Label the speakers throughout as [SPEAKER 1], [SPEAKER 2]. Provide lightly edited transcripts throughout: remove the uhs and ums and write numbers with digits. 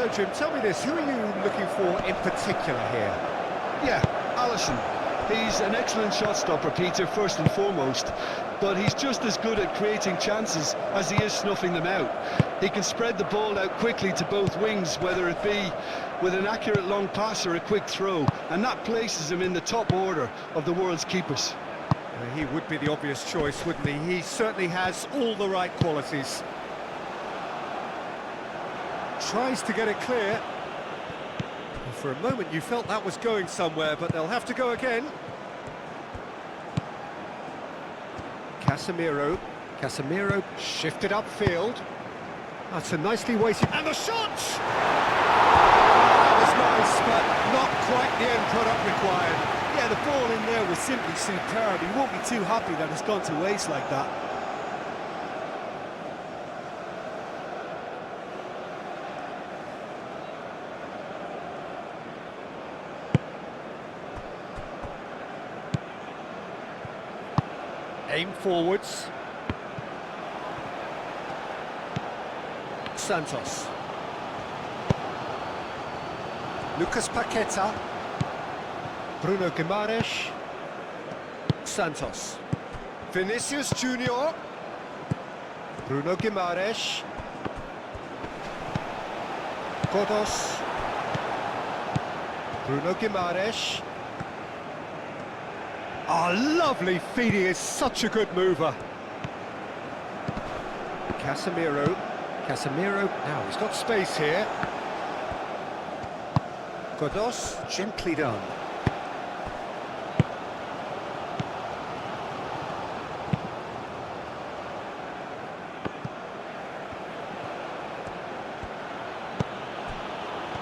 [SPEAKER 1] So, Jim, tell me this, who are you looking for in particular here?
[SPEAKER 2] Yeah, Alisson. He's an excellent shot stopper, Peter, first and foremost, but he's just as good at creating chances as he is snuffing them out. He can spread the ball out quickly to both wings, whether it be with an accurate long pass or a quick throw, and that places him in the top order of the world's keepers.
[SPEAKER 1] He would be the obvious choice, wouldn't he? He certainly has all the right qualities. Tries to get it clear. For a moment you felt that was going somewhere, but they'll have to go again. Casemiro shifted upfield. That's a nicely weighted... And the shot! That was nice, but not quite the end product required.
[SPEAKER 3] Yeah, the ball in there was simply superb. He won't be too happy that it's gone to waste like that.
[SPEAKER 1] Aim forwards. Santos. Lucas Paqueta. Bruno Guimaraes. Santos. Vinicius Junior. Bruno Guimaraes. Kodos. Bruno Guimaraes. Oh, lovely feed, he is such a good mover. Casemiro, now he's got space here. Kodos, gently done.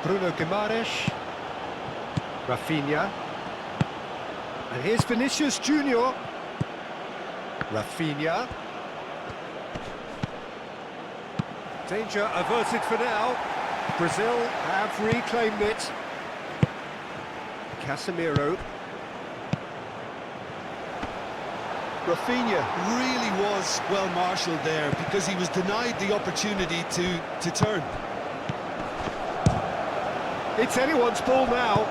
[SPEAKER 1] Bruno Guimaraes. Rafinha. And here's Vinicius Junior. Rafinha. Danger averted for now. Brazil have reclaimed it. Casemiro.
[SPEAKER 2] Rafinha really was well marshalled there because he was denied the opportunity to turn.
[SPEAKER 1] It's anyone's ball now.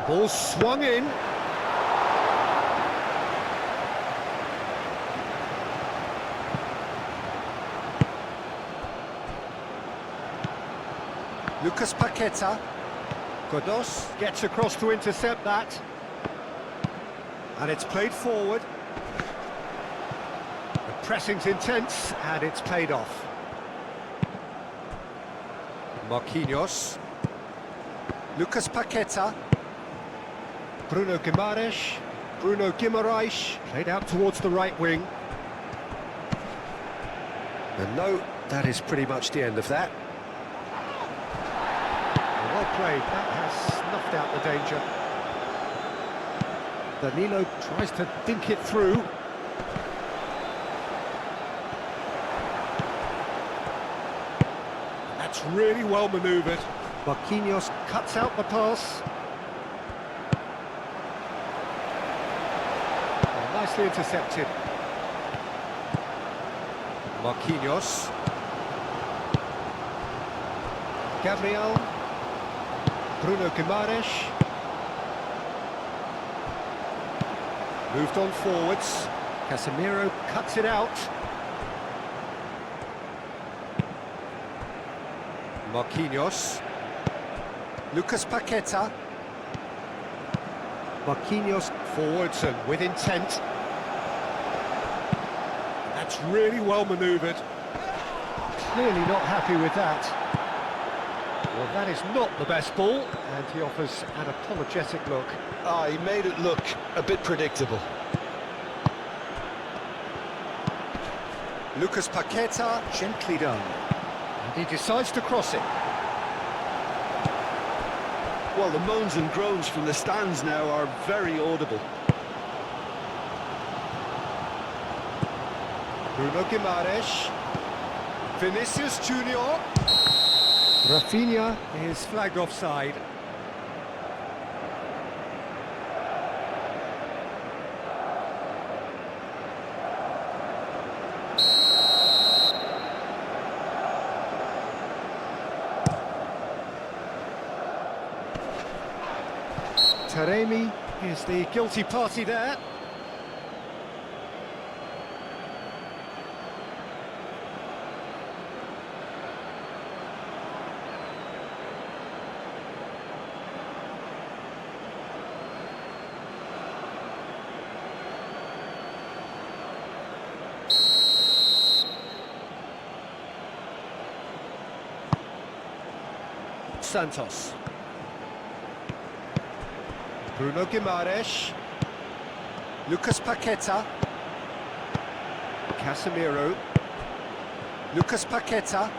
[SPEAKER 1] Ball swung in. Lucas Paqueta. Kodos gets across to intercept that. And it's played forward. The pressing's intense and it's paid off. Marquinhos. Lucas Paqueta. Bruno Guimaraes. Played out towards the right wing. And no, that is pretty much the end of that. Well played, that has snuffed out the danger. Danilo tries to dink it through. That's really well manoeuvred. Marquinhos cuts out the pass. Nicely intercepted. Marquinhos. Gabriel. Bruno Guimaraes. Moved on forwards. Casemiro cuts it out. Marquinhos. Lucas Paqueta. Marquinhos forwards and with intent. That's really well manoeuvred. Clearly not happy with that. Well, that is not the best ball, and he offers an apologetic look.
[SPEAKER 2] He made it look a bit predictable.
[SPEAKER 1] Lucas Paqueta, gently done. And he decides to cross it.
[SPEAKER 2] Well, the moans and groans from the stands now are very audible.
[SPEAKER 1] Bruno Guimaraes. Vinicius Junior. Rafinha is flagged offside. Taremi is the guilty party there. Santos. Bruno Guimaraes. Lucas Paqueta. Casemiro. Lucas Paqueta.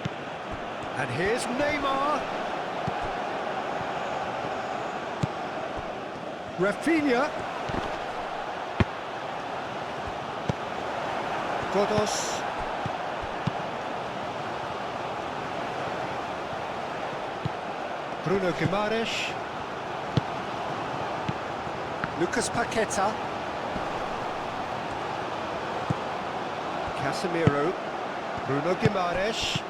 [SPEAKER 1] And here's Neymar. Rafinha. Godos. Bruno Guimaraes. Lucas Paqueta. Casemiro. Bruno Guimaraes.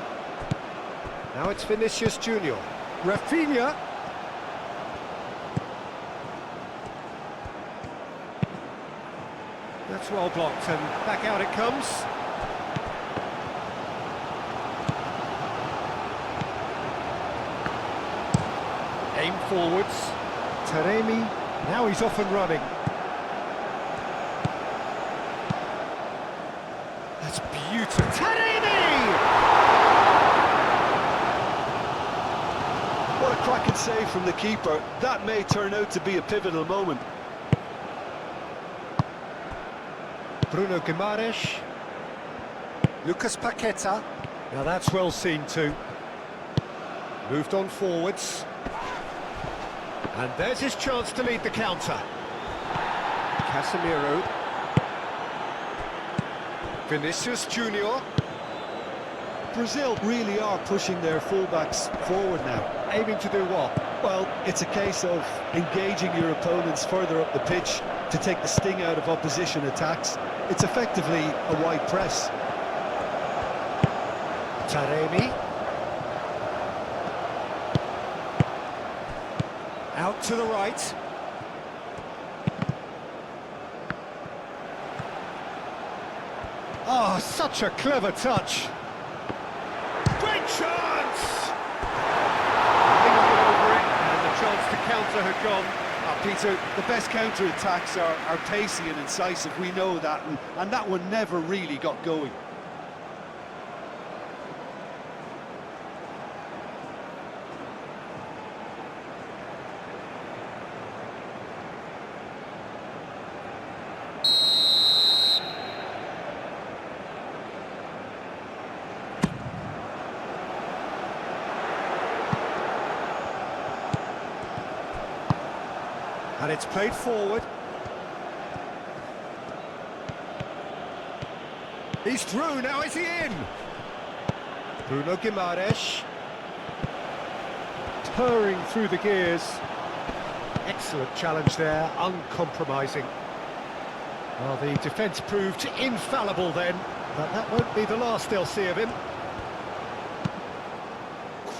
[SPEAKER 1] Now it's Vinicius Junior. Rafinha. That's well blocked, and back out it comes. Aim forwards. Taremi, now he's off and running. That's beautiful. Taremi!
[SPEAKER 2] What a cracking save from the keeper. That may turn out to be a pivotal moment.
[SPEAKER 1] Bruno Guimaraes. Lucas Paqueta. Now that's well seen too. Moved on forwards. And there's his chance to lead the counter. Casemiro. Vinicius Junior.
[SPEAKER 2] Brazil really are pushing their fullbacks forward now.
[SPEAKER 1] Aiming to do what?
[SPEAKER 2] Well, it's a case of engaging your opponents further up the pitch to take the sting out of opposition attacks. It's effectively a wide press.
[SPEAKER 1] Taremi. Out to the right. Oh, such a clever touch. Great chance! Thinking over it, and the chance to counter had gone.
[SPEAKER 3] Peter, the best counter-attacks are pacey and incisive, we know that, and that one never really got going.
[SPEAKER 1] And it's played forward. He's through, now is he in? Bruno Guimaraes. Purring through the gears. Excellent challenge there, uncompromising. Well, the defence proved infallible then, but that won't be the last they'll see of him.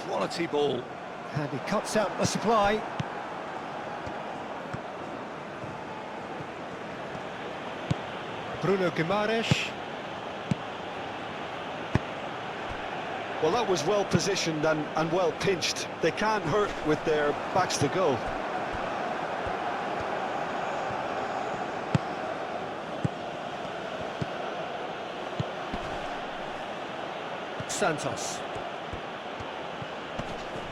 [SPEAKER 1] Quality ball. And he cuts out the supply. Bruno Guimaraes.
[SPEAKER 2] Well, that was well positioned and well pinched. They can't hurt with their backs to goal.
[SPEAKER 1] Santos.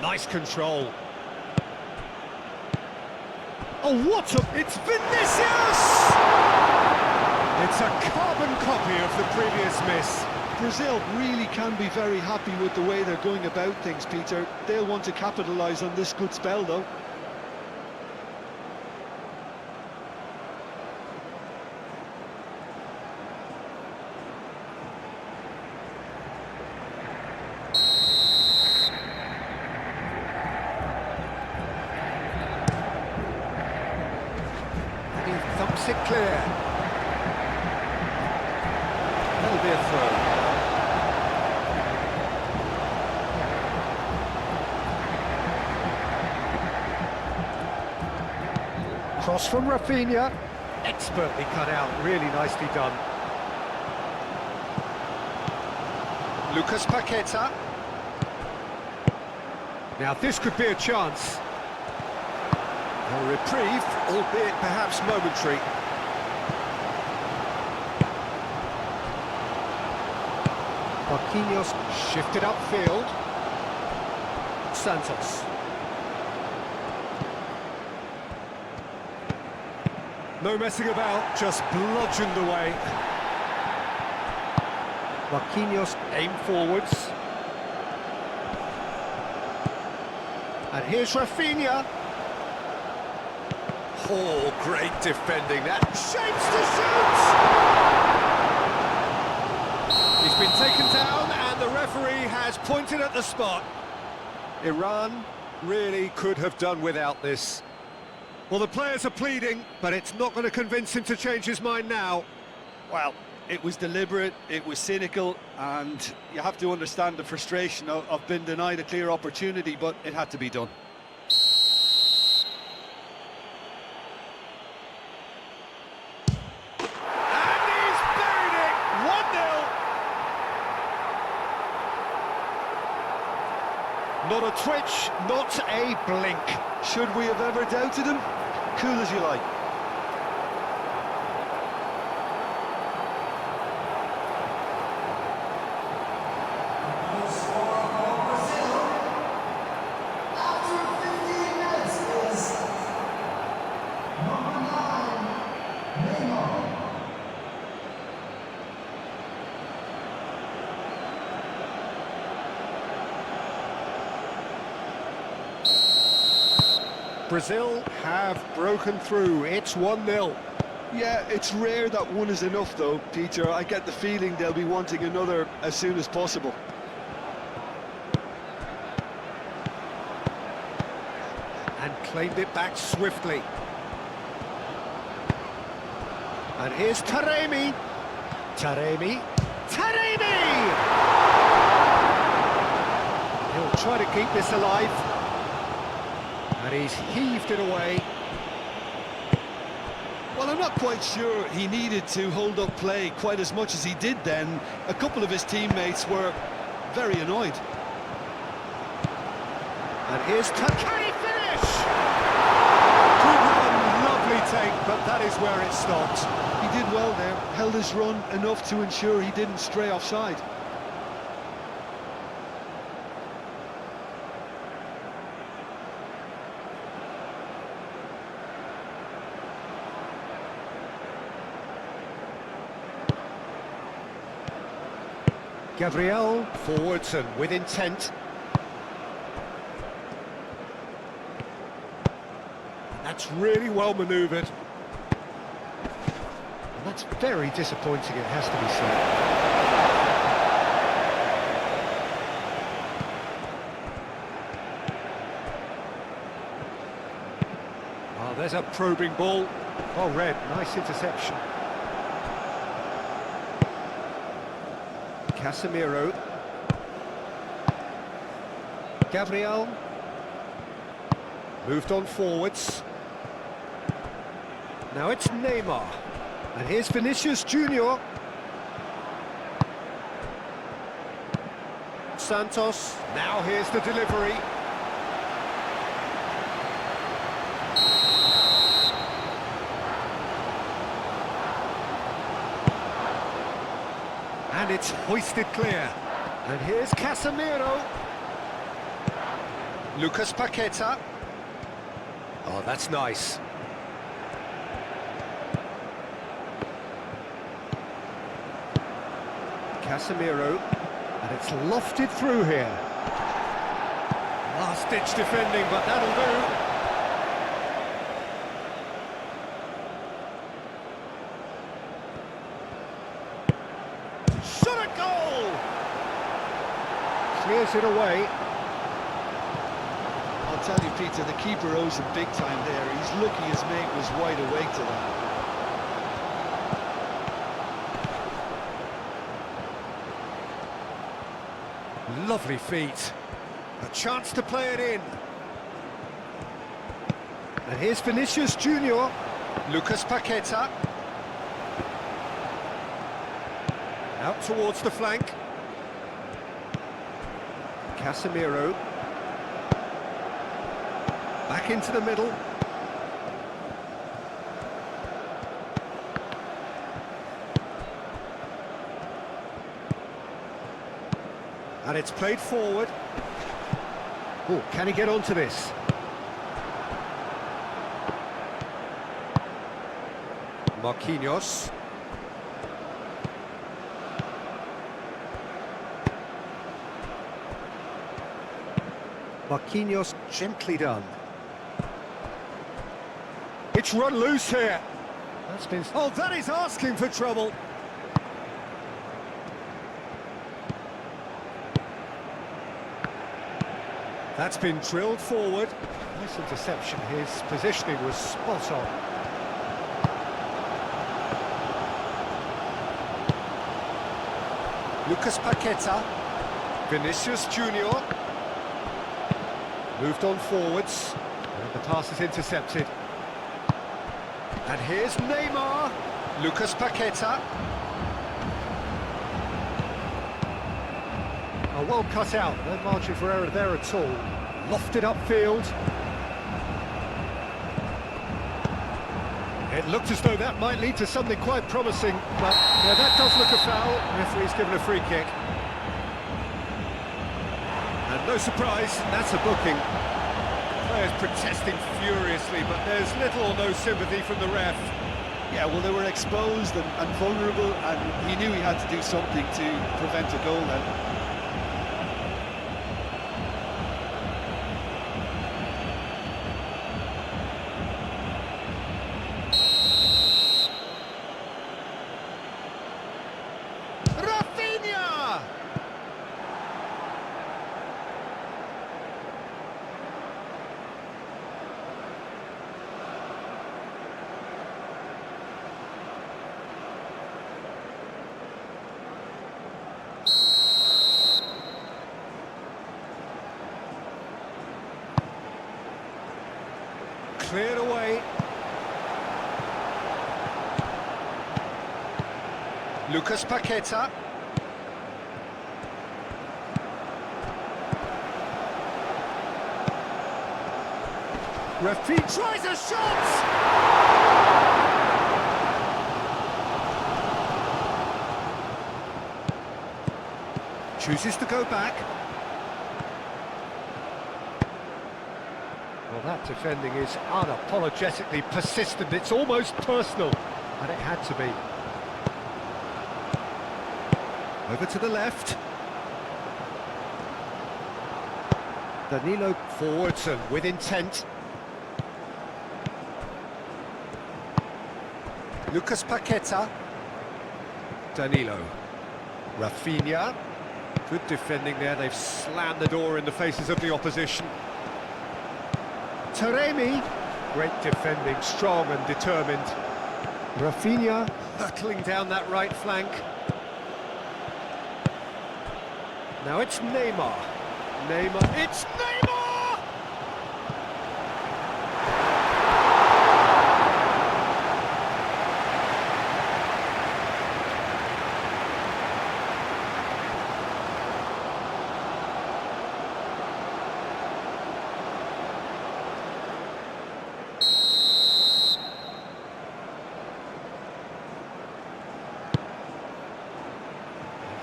[SPEAKER 1] Nice control. Oh, what a... It's Vinicius! It's a carbon copy of the previous miss.
[SPEAKER 2] Brazil really can be very happy with the way they're going about things, Peter. They'll want to capitalise on this good spell, though.
[SPEAKER 1] And he thumps it clear. That'll be a throw. Cross from Rafinha. Expertly cut out, really nicely done. Lucas Paqueta. Now this could be a chance. A reprieve, albeit perhaps momentary. Marquinhos shifted upfield. Santos. No messing about, just bludgeoned away. Marquinhos aim forwards. And here's Rafinha. Oh, great defending. That shapes to shoot! He's been taken down and the referee has pointed at the spot. Iran really could have done without this. Well, the players are pleading, but it's not going to convince him to change his mind now.
[SPEAKER 3] Well, it was deliberate, it was cynical, and you have to understand the frustration of being denied a clear opportunity, but it had to be done.
[SPEAKER 1] And he's buried it! 1-0! Not a twitch, not a blink.
[SPEAKER 3] Should we have ever doubted him? Cool as you like.
[SPEAKER 1] Brazil have broken through. It's 1-0.
[SPEAKER 2] Yeah, it's rare that one is enough though, Peter. I get the feeling they'll be wanting another as soon as possible.
[SPEAKER 1] And claimed it back swiftly. And here's Taremi. Taremi. Taremi! He'll try to keep this alive. And he's heaved it away.
[SPEAKER 2] Well, I'm not quite sure he needed to hold up play quite as much as he did then. A couple of his teammates were very annoyed.
[SPEAKER 1] And here's Can he finish? Good run, lovely take, but that is where it stopped.
[SPEAKER 2] He did well there, held his run enough to ensure he didn't stray offside.
[SPEAKER 1] Gabriel forwards and with intent. That's really well manoeuvred. And that's very disappointing, it has to be said. Oh, there's a probing ball. Well read, nice interception. Casemiro. Gabriel. Moved on forwards. Now it's Neymar. And here's Vinicius Junior. Santos. Now here's the delivery. And it's hoisted clear. And here's Casemiro. Lucas Paqueta. Oh, that's nice. Casemiro. And it's lofted through here. Last-ditch defending, but that'll do. Clears it away.
[SPEAKER 2] I'll tell you, Peter, the keeper owes him big time there. He's lucky his mate was wide awake to that.
[SPEAKER 1] Lovely feet. A chance to play it in. And here's Vinicius Junior. Lucas Paqueta. Out towards the flank. Casemiro. Back into the middle. And it's played forward. Oh, can he get onto this? Marquinhos. Marquinhos, gently done. It's run loose here. That's been... Oh, that is asking for trouble. That's been drilled forward. Nice interception. His positioning was spot on. Lucas Paqueta. Vinicius Junior. Moved on forwards. And the pass is intercepted. And here's Neymar. Lucas Paqueta. Oh, well cut out. No margin for error there at all. Lofted upfield. It looked as though that might lead to something quite promising, but yeah, that does look a foul. Referee's given a free kick. And no surprise, that's a booking. Players protesting furiously, but there's little or no sympathy from the ref.
[SPEAKER 3] Yeah, well, they were exposed and vulnerable, and he knew he had to do something to prevent a goal then.
[SPEAKER 1] Cleared away. Lucas Paqueta. Referee tries a shot! Chooses to go back. Well, that defending is unapologetically persistent. It's almost personal, and it had to be. Over to the left. Danilo forwards and with intent. Lucas Paqueta. Danilo. Rafinha. Good defending there. They've slammed the door in the faces of the opposition. Taremi, great defending, strong and determined. Rafinha hurtling down that right flank. Now it's Neymar. It's Neymar!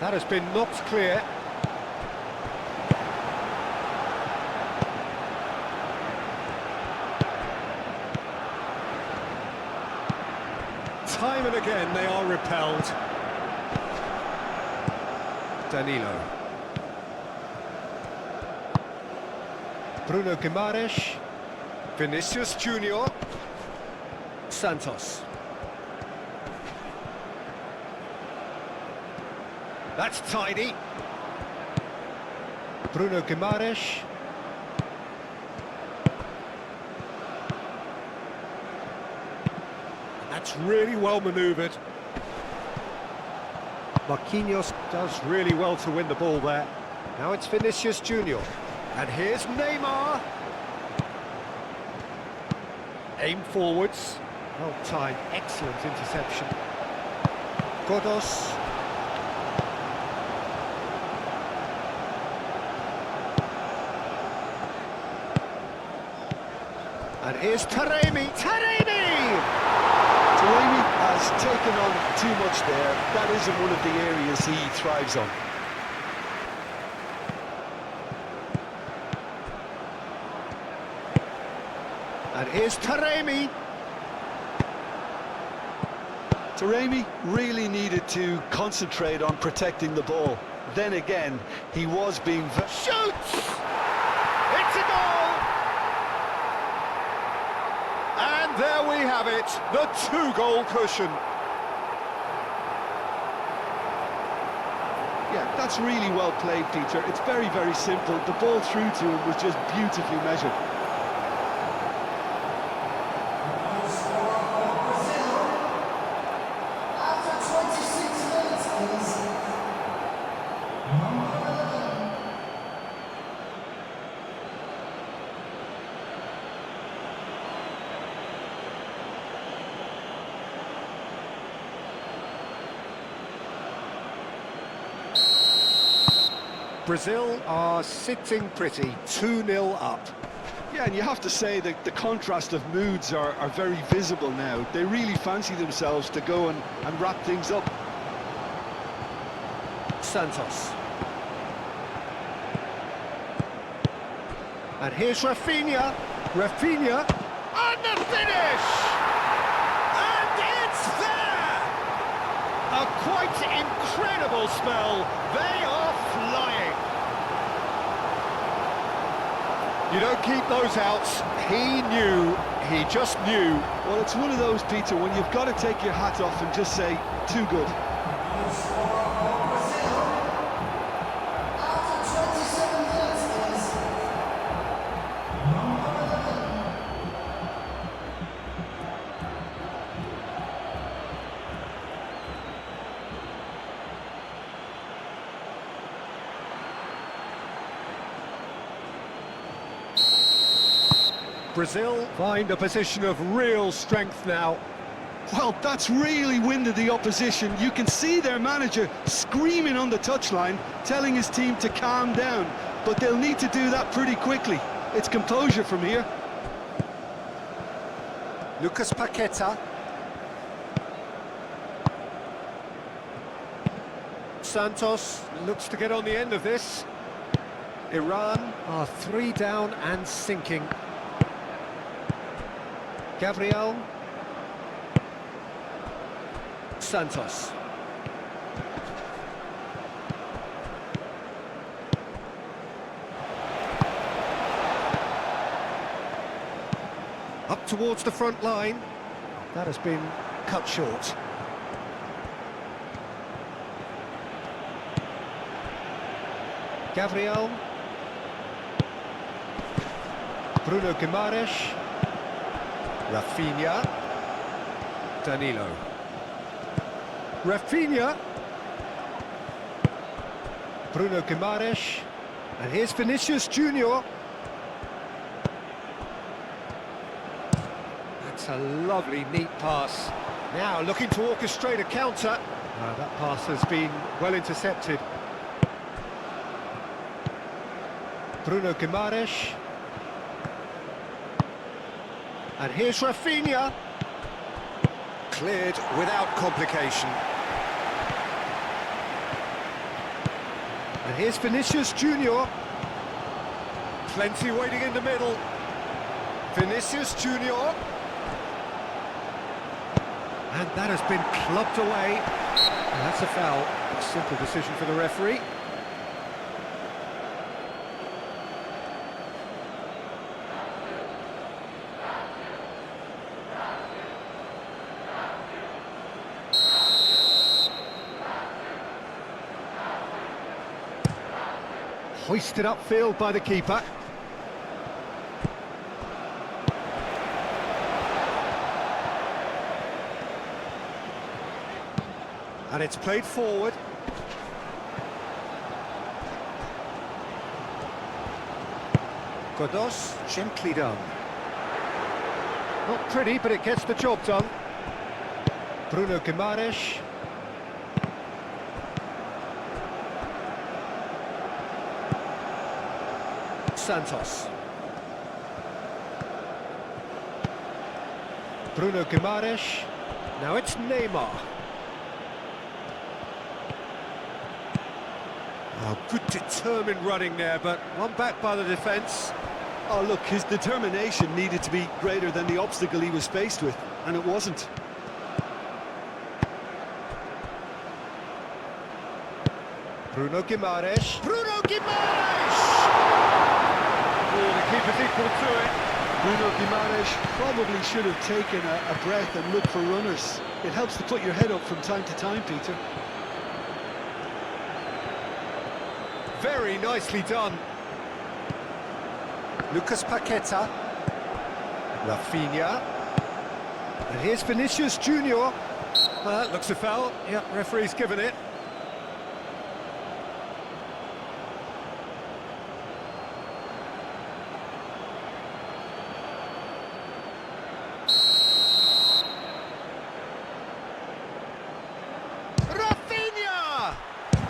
[SPEAKER 1] That has been knocked clear. Time and again they are repelled. Danilo. Bruno Guimaraes. Vinicius Junior. Santos. That's tidy. Bruno Guimaraes. That's really well manoeuvred. Marquinhos does really well to win the ball there. Now it's Vinicius Junior. And here's Neymar. Aim forwards. Well timed, excellent interception. Godos. And here's Taremi. Taremi
[SPEAKER 2] has taken on too much there. That isn't one of the areas he thrives on.
[SPEAKER 1] And here's Taremi.
[SPEAKER 2] Taremi really needed to concentrate on protecting the ball. Then again, he was being...
[SPEAKER 1] Shoots! It's a goal! And there we have it, the two-goal cushion.
[SPEAKER 2] Yeah, that's really well played, Peter. It's very, very simple. The ball through to him was just beautifully measured.
[SPEAKER 1] Brazil are sitting pretty, 2-0 up.
[SPEAKER 2] Yeah, and you have to say that the contrast of moods are very visible now. They really fancy themselves to go and wrap things up.
[SPEAKER 1] Santos. And here's Rafinha. Rafinha. And the finish! And it's there! A quite incredible spell. They are flying. You don't keep those outs. He knew, he just knew.
[SPEAKER 2] Well, it's one of those, Peter, when you've got to take your hat off and just say, too good.
[SPEAKER 1] Brazil find a position of real strength now.
[SPEAKER 2] Well, that's really winded the opposition. You can see their manager screaming on the touchline, telling his team to calm down. But they'll need to do that pretty quickly. It's composure from here.
[SPEAKER 1] Lucas Paqueta. Santos looks to get on the end of this. Iran are 3 down and sinking. Gabriel. Santos. Up towards the front line. That has been cut short. Gabriel. Bruno Guimaraes. Rafinha. Danilo. Rafinha. Bruno Guimaraes. And here's Vinicius Junior. That's a lovely, neat pass. Now looking to orchestrate a counter. That pass has been well intercepted. Bruno Guimaraes. And here's Rafinha. Cleared without complication. And here's Vinicius Junior. Plenty waiting in the middle. Vinicius Junior. And that has been clubbed away. And that's a foul. A simple decision for the referee. Hoisted upfield by the keeper. And it's played forward. Godos, gently done. Not pretty, but it gets the job done. Bruno Guimaraes. Santos. Bruno Guimaraes. Now it's Neymar. Oh, good determined running there, but one back by the defence.
[SPEAKER 3] Oh, look, his determination needed to be greater than the obstacle he was faced with, and it wasn't.
[SPEAKER 1] Bruno Guimaraes. Bruno Guimaraes! Oh, the keeper's equal to it.
[SPEAKER 3] Bruno Guimaraes probably should have taken a breath and looked for runners. It helps to put your head up from time to time, Peter.
[SPEAKER 1] Very nicely done. Lucas Paqueta. Rafinha. And here's Vinicius Junior. That looks a foul. Yep, referee's given it. Rafinha!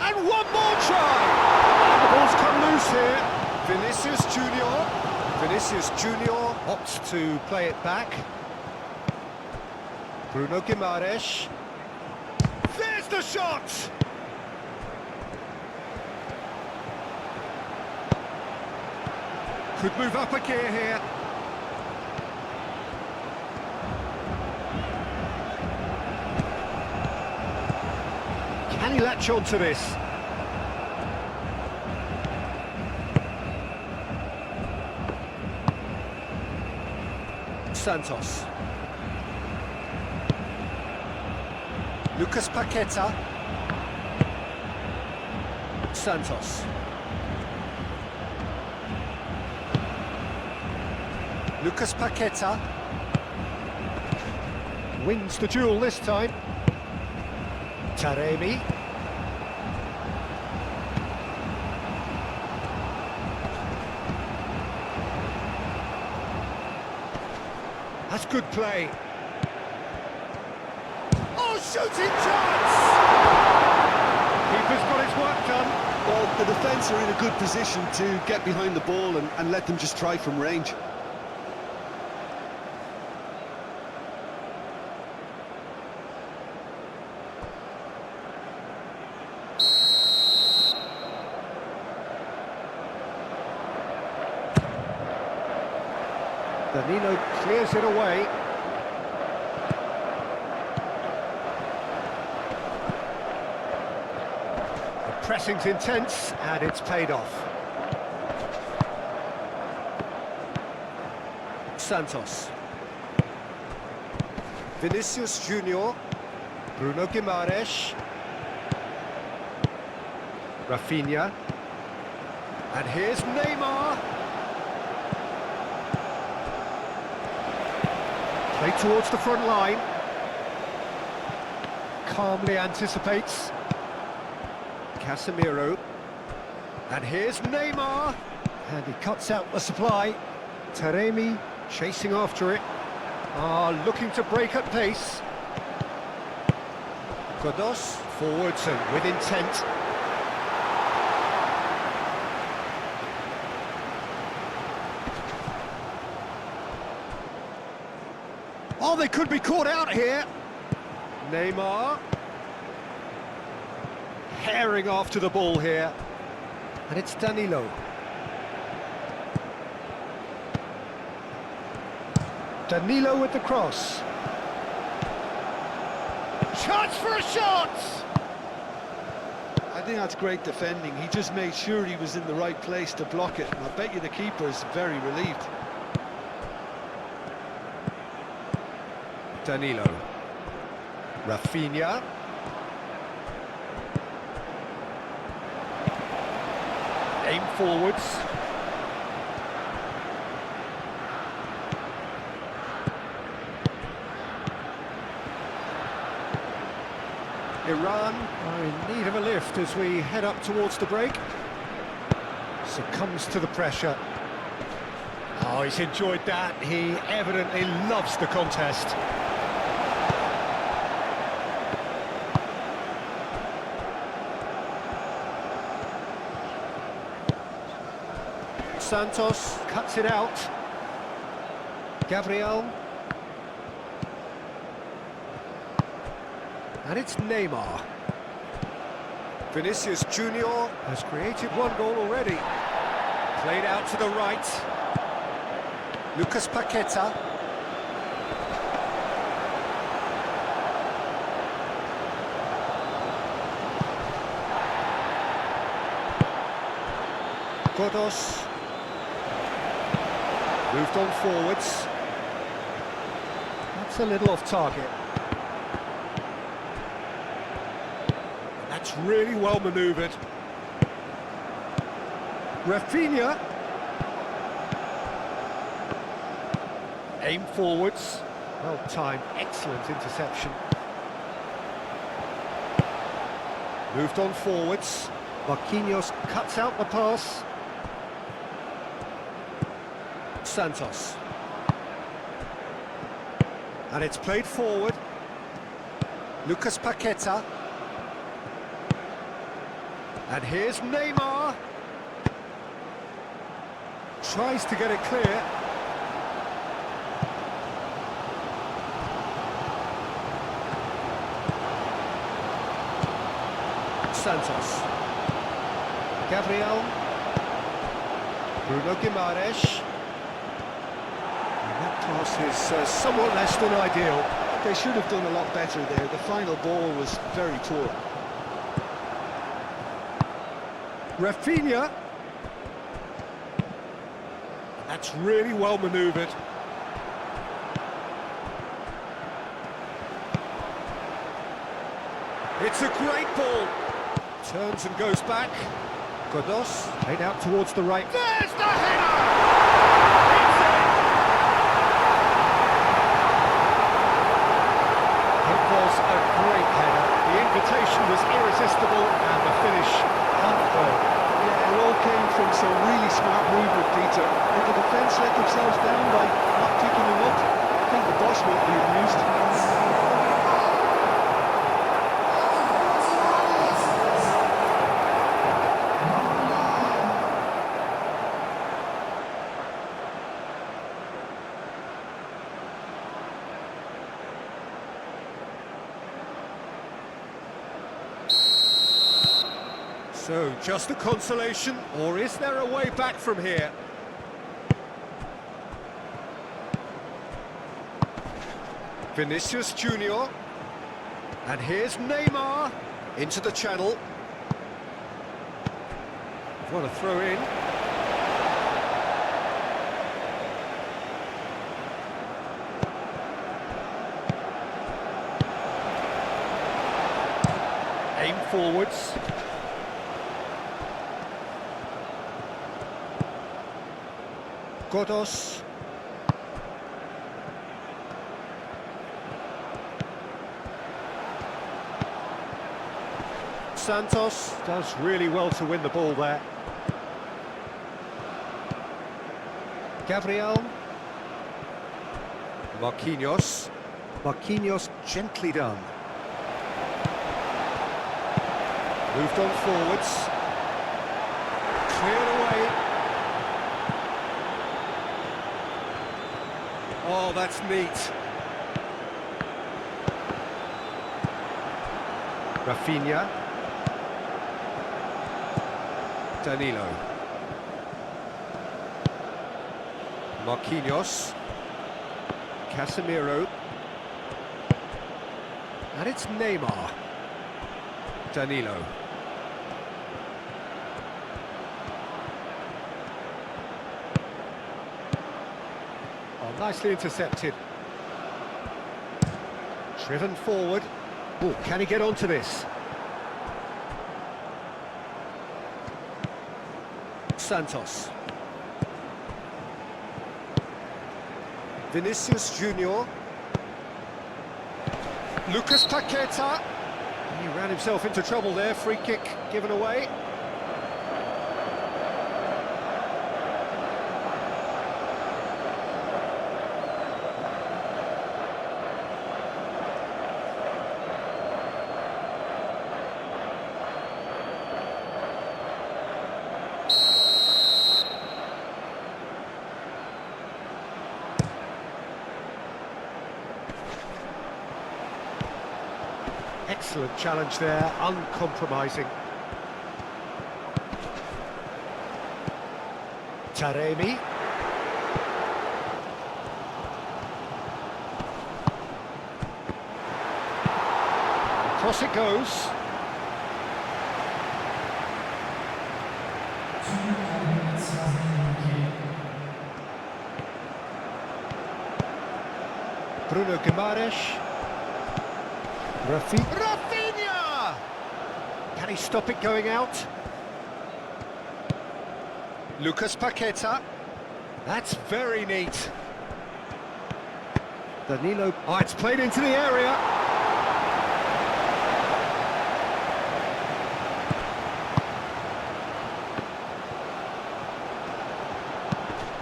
[SPEAKER 1] And one more try! The ball's come loose here. Vinicius Junior. Vinicius Junior opts to play it back. Bruno Guimaraes. There's the shot! Could move up a gear here. Can he latch on to this? Santos. Lucas Paqueta. Santos. Lucas Paqueta. Wins the duel this time. Taremi. That's good play. Oh, shooting chance! Keeper's got his work done.
[SPEAKER 3] Well, the defence are in a good position to get behind the ball and let them just try from range.
[SPEAKER 1] Danilo clears it away. The pressing's intense, and it's paid off. Santos. Vinicius Junior. Bruno Guimaraes. Rafinha. And here's Neymar. Play towards the front line. Calmly anticipates. Casemiro. And here's Neymar. And he cuts out the supply. Taremi chasing after it. Looking to break at pace. Godos forwards and with intent. Oh, they could be caught out here. Neymar. Herring after the ball here. And it's Danilo. Danilo with the cross. Chance for a shot!
[SPEAKER 3] I think that's great defending. He just made sure he was in the right place to block it. And I bet you the keeper is very relieved.
[SPEAKER 1] Danilo. Rafinha. Aim forwards. Iran are in need of a lift as we head up towards the break. Succumbs to the pressure. Oh, he's enjoyed that. He evidently loves the contest. Santos cuts it out. Gabriel. And it's Neymar. Vinicius Junior has created one goal already. Played out to the right. Lucas Paqueta. Godos. Moved on forwards. That's a little off target. That's really well manoeuvred. Rafinha. Aim forwards. Well timed, excellent interception. Moved on forwards. Marquinhos cuts out the pass. Santos. And it's played forward. Lucas Paqueta. And here's Neymar. Tries to get it clear. Santos. Gabriel. Bruno Guimaraes. And that pass is somewhat less than ideal.
[SPEAKER 2] They should have done a lot better there. The final ball was very poor.
[SPEAKER 1] Rafinha. That's really well manoeuvred. It's a great ball. Turns and goes back. Godos played out towards the right. There's the header! It's in! It was a great header. The invitation was irresistible and the finish unheard.
[SPEAKER 2] Yeah, it all came from some really smart movement, Peter. If the defence let themselves down by not picking him up, I think the boss won't be amused.
[SPEAKER 1] So, just a consolation, or is there a way back from here? Vinicius Junior. And here's Neymar into the channel. What a throw in. Aim forwards. Godos. Santos does really well to win the ball there. Gabriel. Marquinhos. Marquinhos gently done. Moved on forwards. Cleared away. Oh, that's neat. Rafinha. Danilo. Marquinhos. Casemiro. And it's Neymar. Danilo. Oh, nicely intercepted. Driven forward. Oh, can he get onto this? Santos. Vinicius Junior. Lucas Paqueta. He ran himself into trouble there. Free kick given away. Excellent challenge there, uncompromising. Taremi. Across it goes. Bruno Guimaraes. Rafinha! Can he stop it going out? Lucas Paqueta. That's very neat. Danilo. Oh, it's played into the area.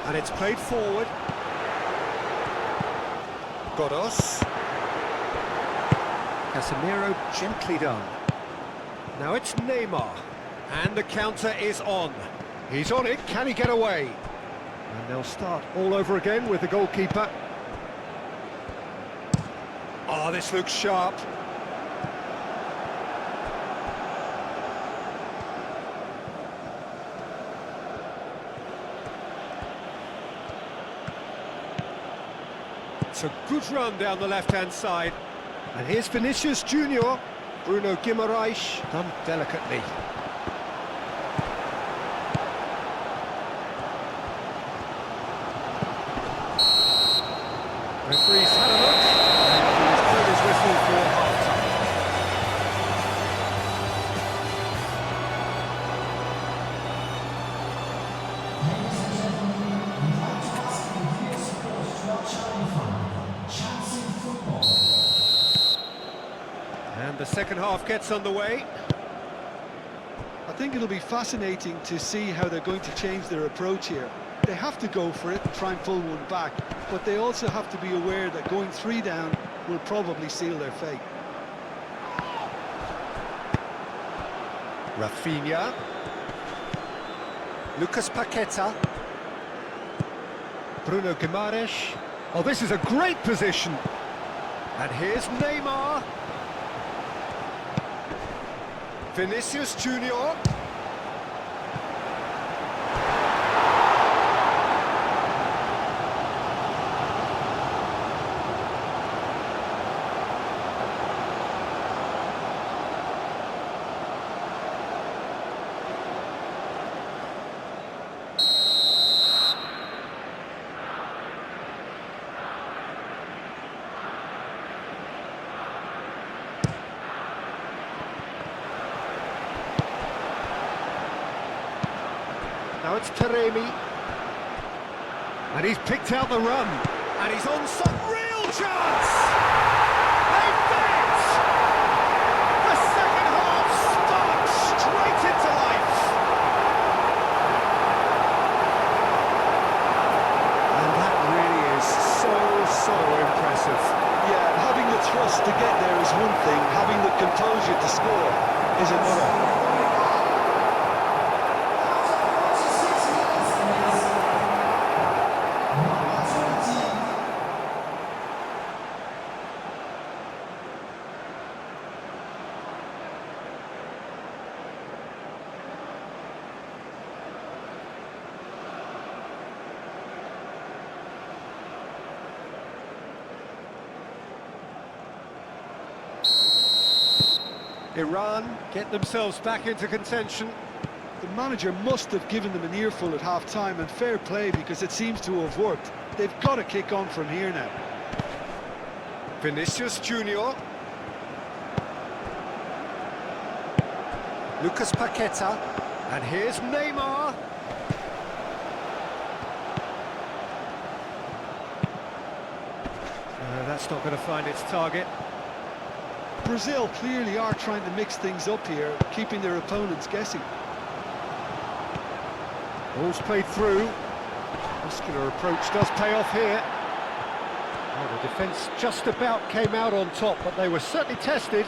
[SPEAKER 1] And it's played forward. Godos. Casemiro, gently done. Now it's Neymar. And the counter is on. He's on it, can he get away? And they'll start all over again with the goalkeeper. Oh, this looks sharp. It's a good run down the left-hand side. And here's Vinicius Junior. Bruno Guimaraes, done delicately. Referee's had a look, and he's blown his whistle for half-time.
[SPEAKER 4] Ladies and gentlemen, we'd like to ask you for your support to our charity fund, Chancing Football.
[SPEAKER 1] And the second half gets underway.
[SPEAKER 2] I think it'll be fascinating to see how they're going to change their approach here. They have to go for it and try and pull one back, but they also have to be aware that going 3 down will probably seal their fate.
[SPEAKER 1] Rafinha. Lucas Paqueta. Bruno Guimaraes. Oh, this is a great position. And here's Neymar. Vinicius Junior. Now it's Taremi. And he's picked out the run. And he's on some real chance! They've done it! The second half sparks straight into life. And that really is so impressive.
[SPEAKER 2] Yeah, having the thrust to get there is one thing, having the composure to score is another.
[SPEAKER 1] Iran get themselves back into contention.
[SPEAKER 2] The manager must have given them an earful at half-time, and fair play because it seems to have worked. They've got to kick on from here now.
[SPEAKER 1] Vinicius Junior. Lucas Paqueta. And here's Neymar. That's not going to find its target.
[SPEAKER 2] Brazil clearly are trying to mix things up here, keeping their opponents guessing.
[SPEAKER 1] Ball's played through. Muscular approach does pay off here. Oh, the defence just about came out on top, but they were certainly tested.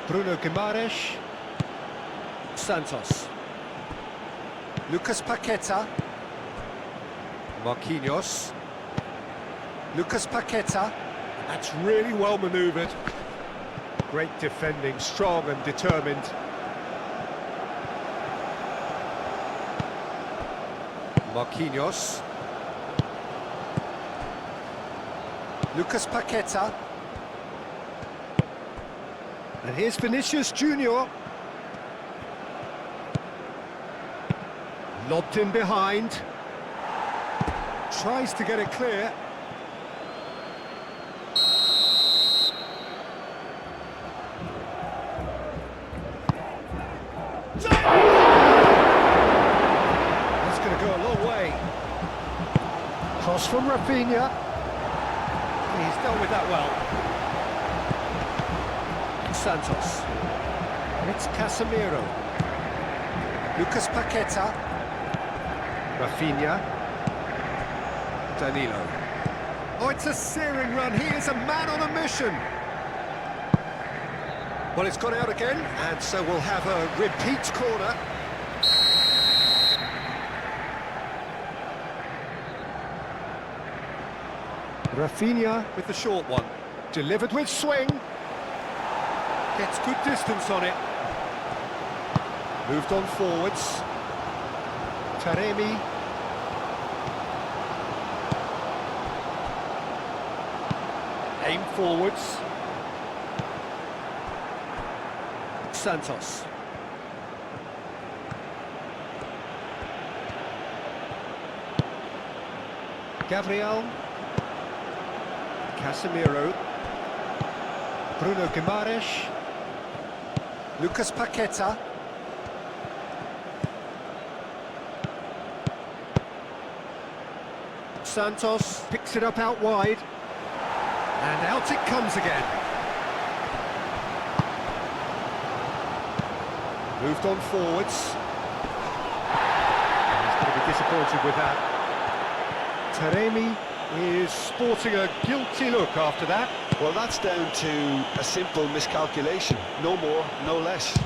[SPEAKER 1] Bruno Guimaraes. Santos. Lucas Paqueta. Marquinhos. Lucas Paqueta. That's really well manoeuvred. Great defending, strong and determined. Marquinhos. Lucas Paqueta. And here's Vinicius Junior. Lobbed in behind. Tries to get it clear. That's going to go a long way. Cross from Rafinha. He's dealt with that well. Santos. It's Casemiro. Lucas Paqueta. Rafinha. Danilo. Oh, it's a searing run. He is a man on a mission. Well, it's gone out again, and so we'll have a repeat corner. Rafinha with the short one. Delivered with swing. Gets good distance on it. Moved on forwards. Taremi. Aim forwards. Santos. Gabriel. Casemiro. Bruno Guimaraes. Lucas Paqueta. Santos picks it up out wide. And out it comes again. Moved on forwards. And he's going to be disappointed with that. Taremi is sporting a guilty look after that.
[SPEAKER 2] Well, that's down to a simple miscalculation. No more, no less.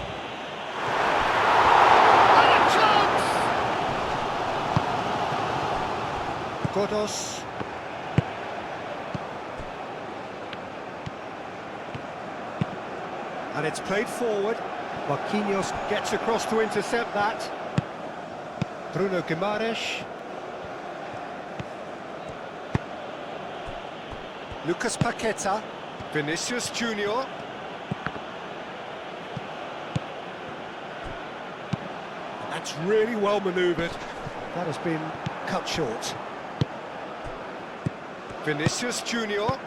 [SPEAKER 1] Godos. And it's played forward. Marquinhos gets across to intercept that. Bruno Guimaraes. Lucas Paqueta. Vinicius Junior. That's really well manoeuvred. That has been cut short. Vinicius Junior.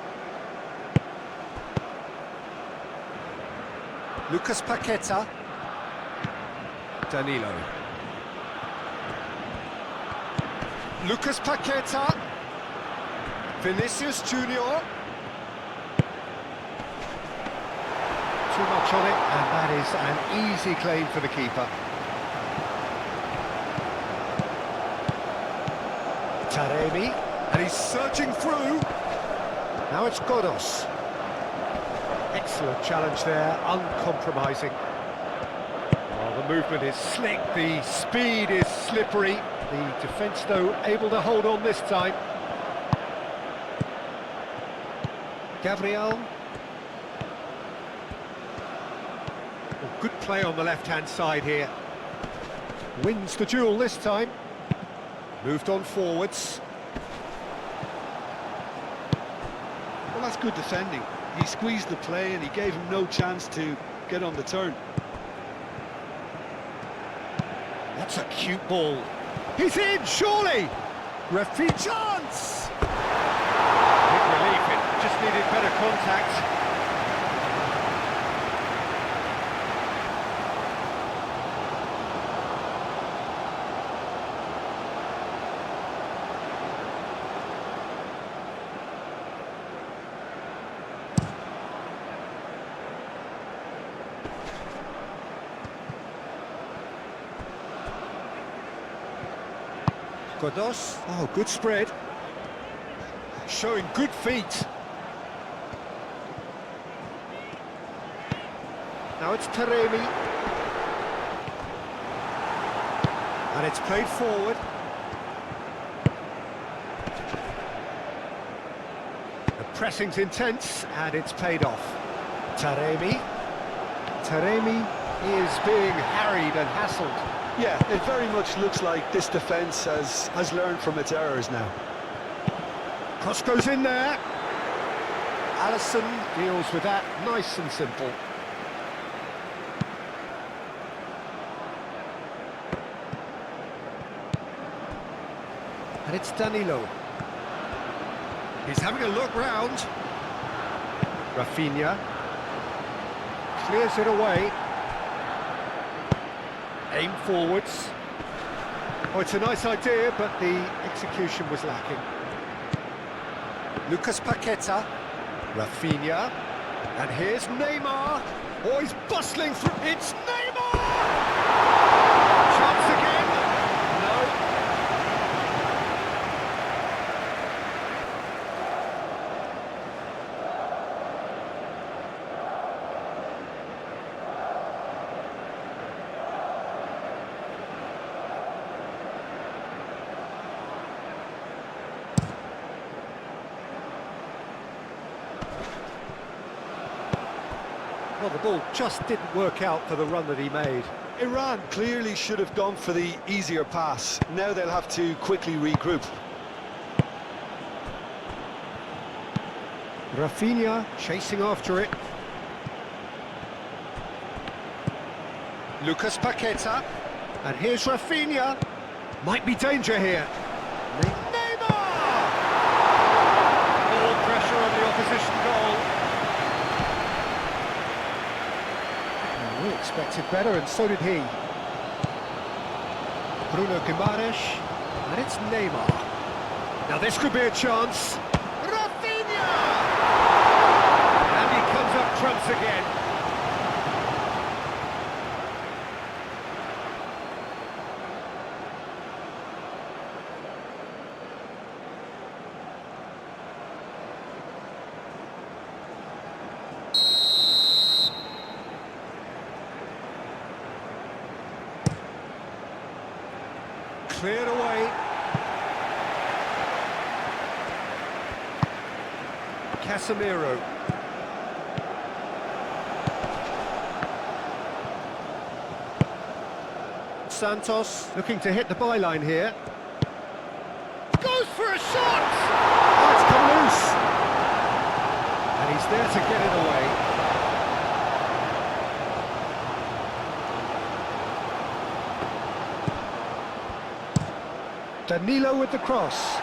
[SPEAKER 1] Lucas Paqueta. Danilo. Lucas Paqueta. Vinicius Junior. Too much on it, and that is an easy claim for the keeper. Taremi, and he's surging through. Now it's Godos. Excellent challenge there, uncompromising. Oh, the movement is slick, the speed is slippery. The defence, though, able to hold on this time. Gabriel. Oh, good play on the left-hand side here. Wins the duel this time. Moved on forwards.
[SPEAKER 2] Well, that's good defending. He squeezed the play and he gave him no chance to get on the turn.
[SPEAKER 1] That's a cute ball. He's in, surely! Referee chance! Big relief, it just needed better contact. Godos. Oh, good spread. Showing good feet. Now it's Taremi. And it's played forward. The pressing's intense, and it's paid off. Taremi. Taremi is being harried and hassled.
[SPEAKER 2] Yeah, it very much looks like this defence has learned from its errors now.
[SPEAKER 1] Cross goes in there. Alisson deals with that nice and simple. And it's Danilo. He's having a look round. Rafinha clears it away. Aim forwards. Oh, it's a nice idea, but the execution was lacking. Lucas Paqueta. Rafinha. And here's Neymar. Oh, he's bustling through. It's Neymar! Chance again. No. Well, the ball just didn't work out for the run that he made.
[SPEAKER 2] Iran clearly should have gone for the easier pass. Now they'll have to quickly regroup.
[SPEAKER 1] Rafinha chasing after it. Lucas Paqueta. And here's Rafinha. Might be danger here. Neymar! All pressure on the opposition goal. We expected better, and so did he. Bruno Guimaraes, and it's Neymar. Now this could be a chance. Rafinha! And he comes up trumps again. Cleared away. Casemiro. Santos looking to hit the byline here. Goes for a shot! Oh, it's come loose. And he's there to get it away. Danilo with the cross.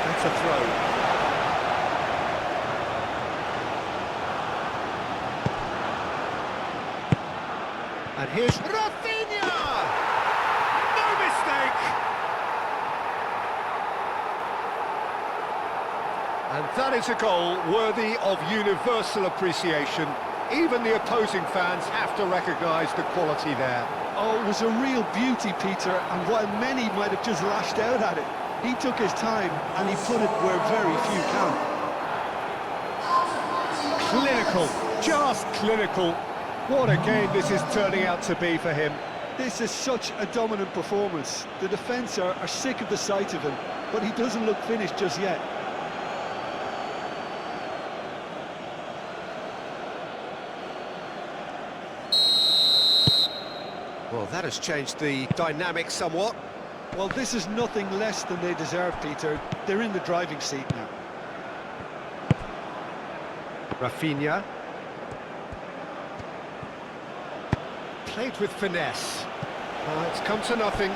[SPEAKER 1] That's a throw. And here's Rafinha! No mistake! And that is a goal worthy of universal appreciation. Even the opposing fans have to recognise the quality there.
[SPEAKER 2] Oh, it was a real beauty, Peter, and while many might have just lashed out at it, he took his time and he put it where very few can.
[SPEAKER 1] Clinical, just clinical. What a game this is turning out to be for him.
[SPEAKER 2] This is such a dominant performance. The defence are sick of the sight of him, but he doesn't look finished just yet.
[SPEAKER 1] Well, that has changed the dynamic somewhat.
[SPEAKER 2] Well, this is nothing less than they deserve, Peter. They're in the driving seat now.
[SPEAKER 1] Rafinha. Played with finesse. Oh, it's come to nothing.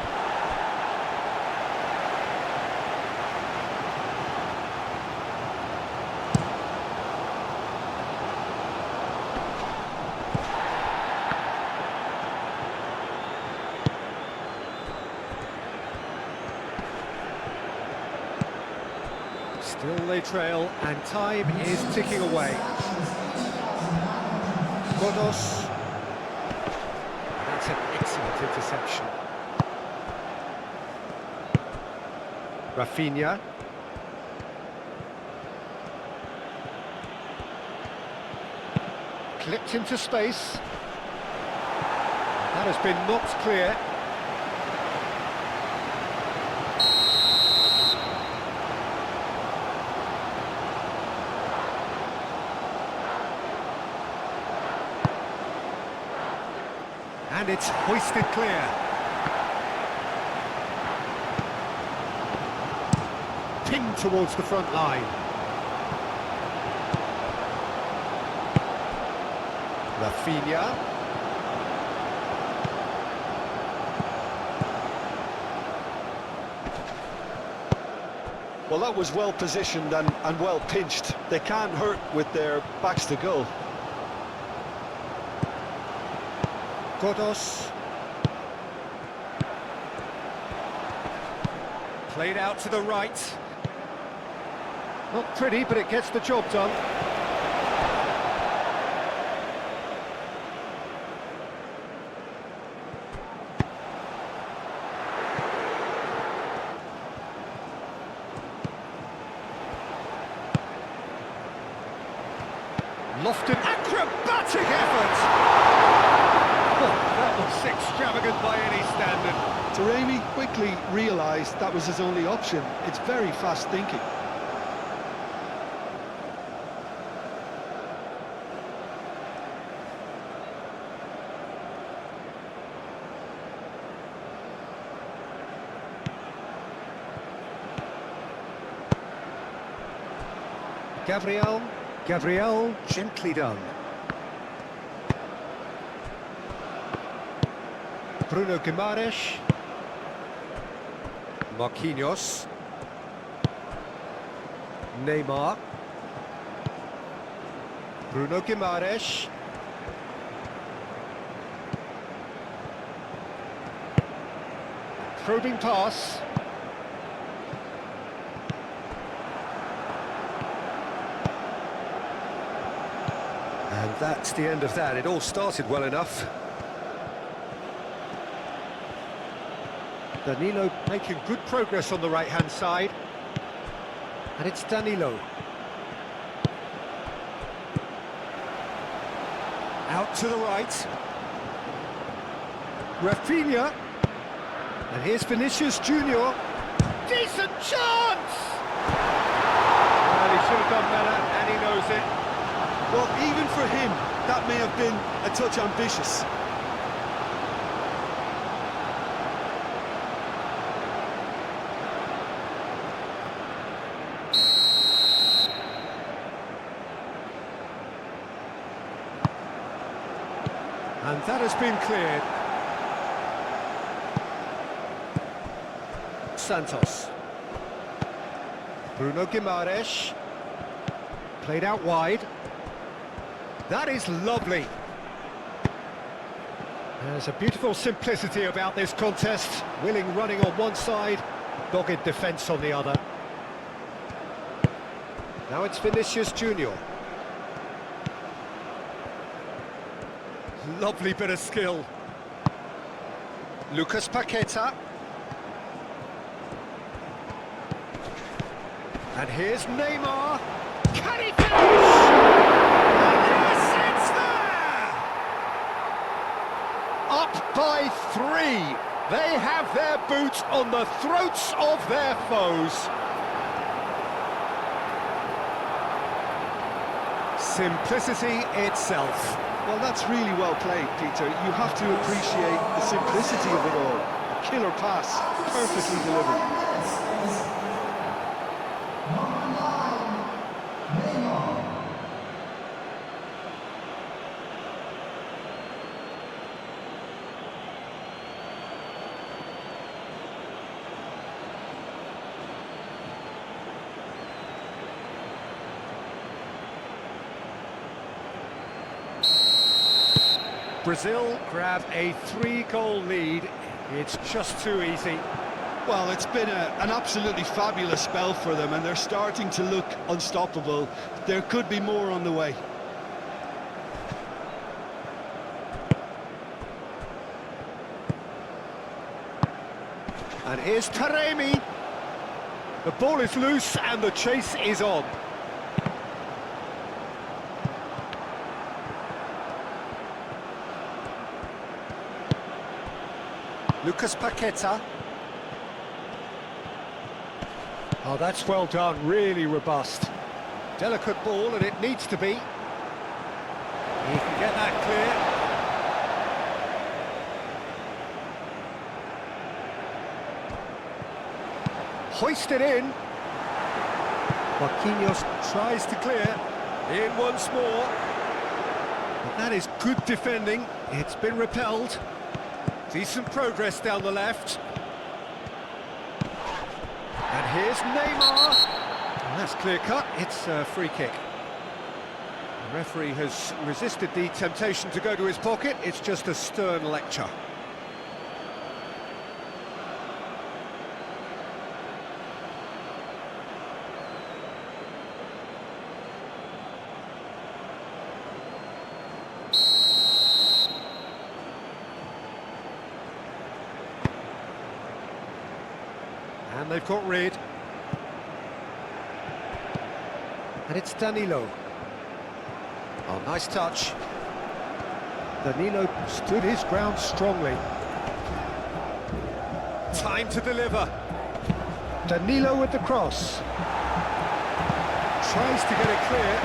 [SPEAKER 1] Still they trail, and time is ticking away. Godos. That's an excellent interception. Rafinha. Clipped into space. That has been knocked clear. And it's hoisted clear. Pinged towards the front line. Rafinha.
[SPEAKER 2] Well, that was well positioned and well pinched. They can't hurt with their backs to goal.
[SPEAKER 1] Godos. Played out to the right. Not pretty, but it gets the job done. Lofted, acrobatic effort! Oh, that was extravagant by any standard.
[SPEAKER 2] Taremi quickly realised that was his only option. It's very fast thinking.
[SPEAKER 1] Gabriel, gently done. Bruno Guimaraes. Marquinhos. Neymar. Bruno Guimaraes. Probing pass. And that's the end of that. It all started well enough. Danilo making good progress on the right-hand side. And it's Danilo. Out to the right. Rafinha. And here's Vinicius Junior. Decent chance! Well, he should have done better, and he knows it.
[SPEAKER 2] Well, even for him, that may have been a touch ambitious.
[SPEAKER 1] And that has been cleared. Santos. Bruno Guimaraes. Played out wide. That is lovely. There's a beautiful simplicity about this contest. Willing running on one side, dogged defence on the other. Now it's Vinicius Junior. Lovely bit of skill. Lucas Paqueta. And here's Neymar. Can he finish? And yes, it's there! Up by 3. They have their boots on the throats of their foes. Simplicity itself.
[SPEAKER 2] Well, that's really well played, Peter. You have to appreciate the simplicity of it all. A killer pass, perfectly delivered.
[SPEAKER 1] Brazil grab a 3-goal lead. It's just too easy.
[SPEAKER 2] Well, it's been an absolutely fabulous spell for them, and they're starting to look unstoppable. There could be more on the way.
[SPEAKER 1] And here's Taremi. The ball is loose and the chase is on. Lucas Paqueta. Oh, that's well done, really robust. Delicate ball, and it needs to be. He can get that hoisted in. Marquinhos tries to clear. In once more. But that is good defending. It's been repelled. Decent progress down the left. And here's Neymar. And that's clear cut. It's a free kick. The referee has resisted the temptation to go to his pocket. It's just a stern lecture. And they've got rid. And it's Danilo. Oh, nice touch. Danilo stood his ground strongly. Time to deliver. Danilo with the cross. Tries to get it clear.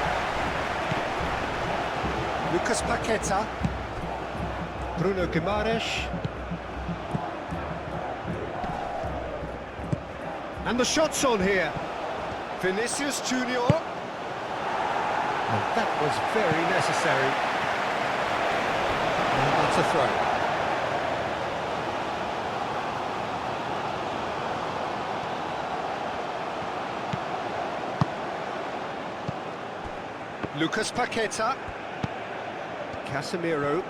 [SPEAKER 1] Lucas Paqueta. Bruno Guimaraes. And the shot's on here. Vinicius Junior. And that was very necessary. And that's a throw. Lucas Paqueta. Casemiro.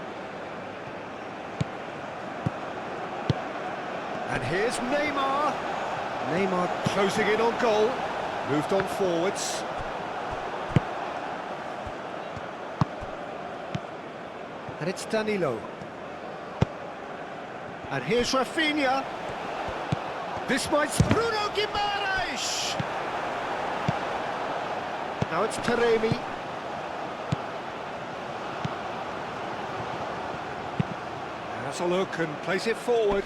[SPEAKER 1] And here's Neymar. Neymar closing in on goal. Moved on forwards. And it's Danilo. And here's Rafinha. This might... Bruno Guimaraes! Now it's Taremi. Has a look and plays it forward.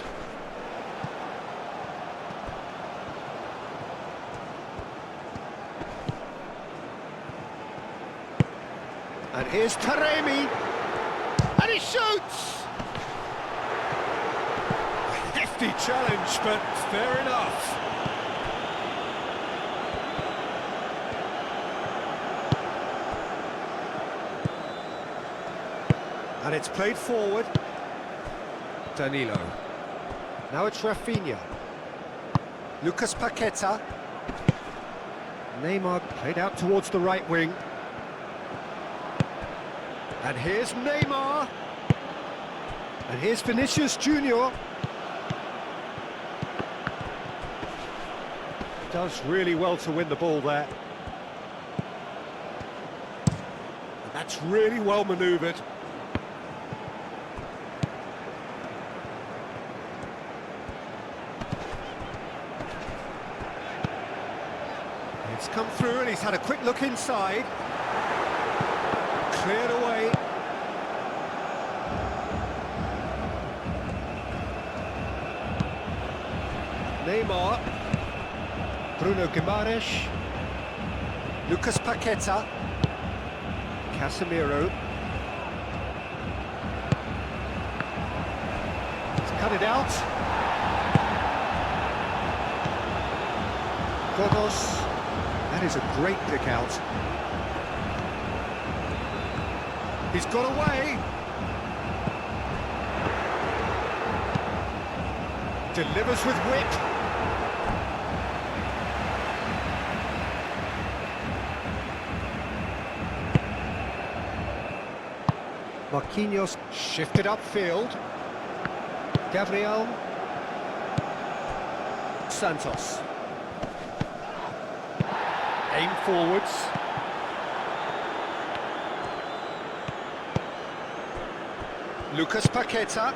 [SPEAKER 1] And here's Taremi. And he shoots! A hefty challenge, but fair enough. And it's played forward. Danilo. Now it's Rafinha. Lucas Paqueta. Neymar played out towards the right wing. And here's Neymar. And here's Vinicius Junior. Does really well to win the ball there. And that's really well manoeuvred. It's come through and he's had a quick look inside. Cleared away. Neymar. Bruno Guimaraes. Lucas Paqueta. Casemiro. He's cut it out. Godos. That is a great pick out. He's got away. Delivers with wit. Marquinhos shifted upfield. Gabriel. Santos. Aim forwards. Lucas Paqueta.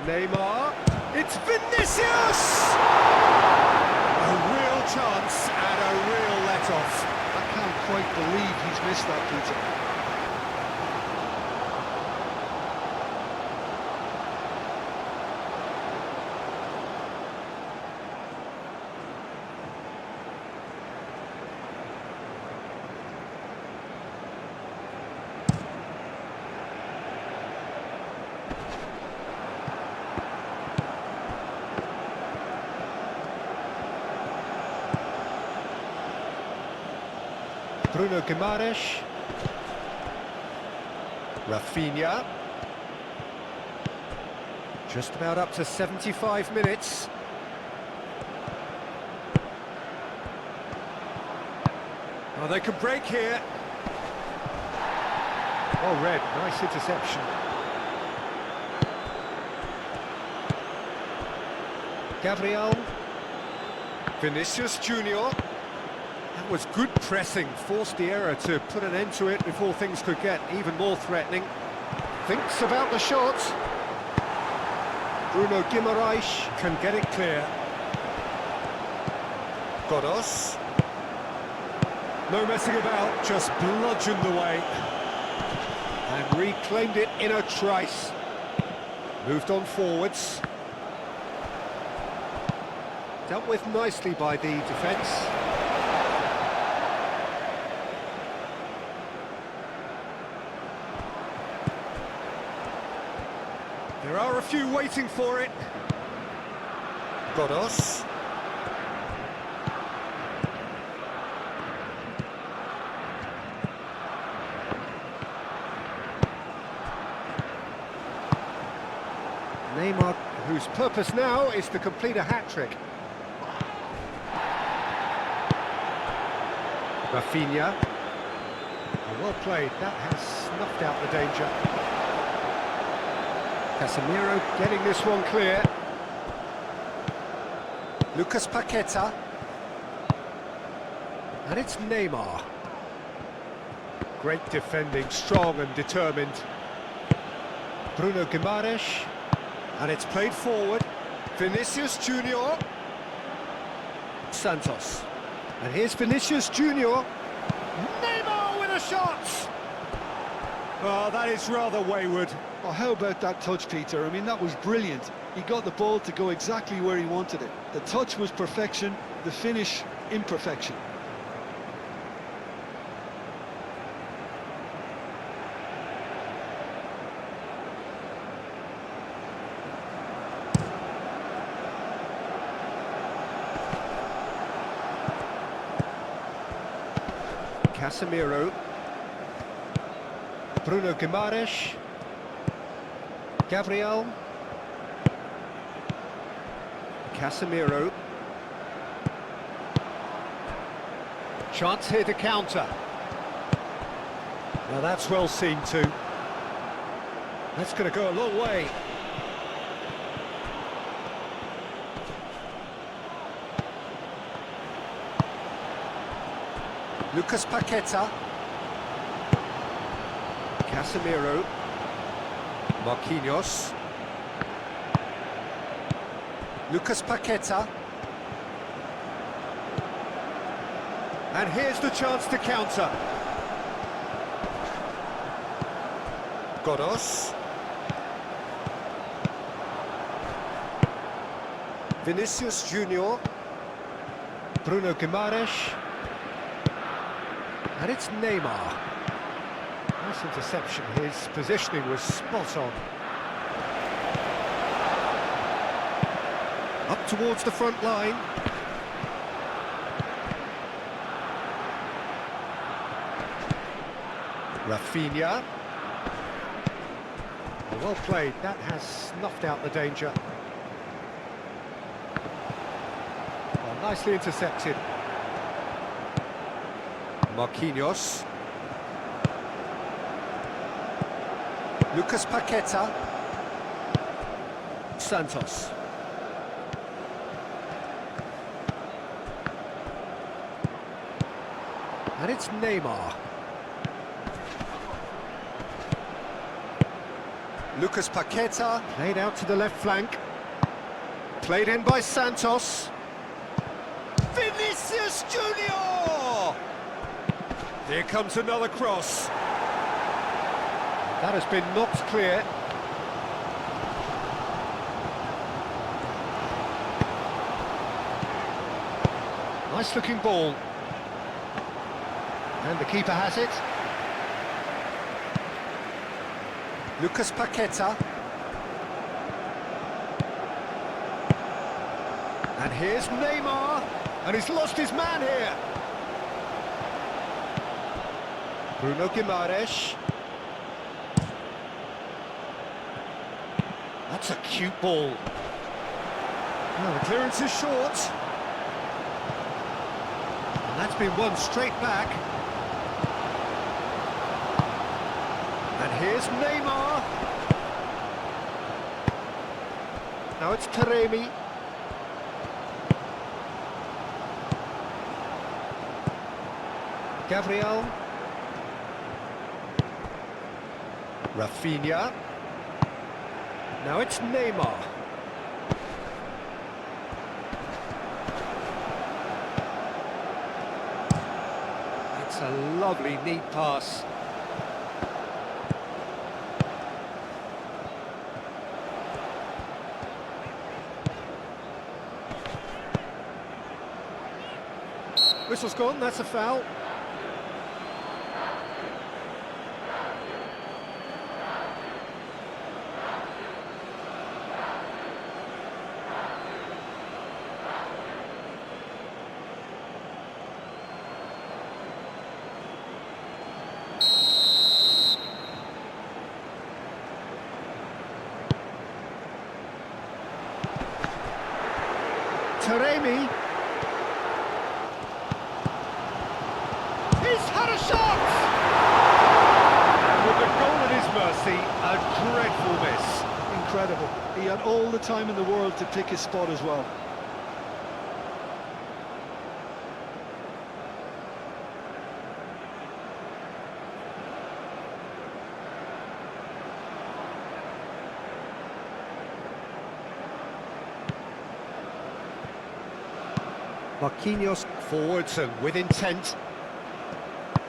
[SPEAKER 1] Neymar. It's Vinicius! A real chance and a real let-off.
[SPEAKER 2] I can't quite believe he's missed that, Peter.
[SPEAKER 1] Bruno Guimaraes. Rafinha. Just about up to 75 minutes. Oh, they can break here. Oh, Red, nice interception. Gabriel. Vinicius Junior. That was good pressing, forced the error to put an end to it before things could get even more threatening. Thinks about the shot. Bruno Guimaraes can get it clear. Godos. No messing about, just bludgeoned away. And reclaimed it in a trice. Moved on forwards. Dealt with nicely by the defence. There are a few waiting for it. Godos. Neymar, whose purpose now is to complete a hat-trick. Rafinha. Well played, that has snuffed out the danger. Casemiro getting this one clear. Lucas Paqueta. And it's Neymar. Great defending, strong and determined. Bruno Guimaraes. And it's played forward. Vinicius Junior. Santos. And here's Vinicius Junior. Neymar with a shot! Oh, that is rather wayward.
[SPEAKER 2] Oh, how about that touch, Peter? I mean, that was brilliant. He got the ball to go exactly where he wanted it. The touch was perfection, the finish, imperfection.
[SPEAKER 1] Casemiro. Bruno Guimaraes. Gabriel. Casemiro. Chance here to counter. Now that's well seen too. That's going to go a long way. Lucas Paqueta. Casemiro. Marquinhos. Lucas Paqueta. And here's the chance to counter. Godos. Vinicius Junior. Bruno Guimaraes. And it's Neymar. Nice interception, his positioning was spot on. Up towards the front line. Rafinha. Well played, that has snuffed out the danger. Well, nicely intercepted. Marquinhos. Lucas Paqueta. Santos. And it's Neymar. Lucas Paqueta, played out to the left flank. Played in by Santos. Vinicius Junior! Here comes another cross. That has been knocked clear. Nice looking ball. And the keeper has it. Lucas Paqueta. And here's Neymar. And he's lost his man here. Bruno Guimaraes. That's a cute ball. Well, the clearance is short. And that's been won straight back. And here's Neymar. Now it's Taremi. Gabriel. Rafinha. Now it's Neymar. It's a lovely, neat pass. Whistle's gone, that's a foul. Taremi. He's had a shot! And with the goal at his mercy, a dreadful miss.
[SPEAKER 2] Incredible. He had all the time in the world to pick his spot as well.
[SPEAKER 1] Marquinhos forwards and with intent.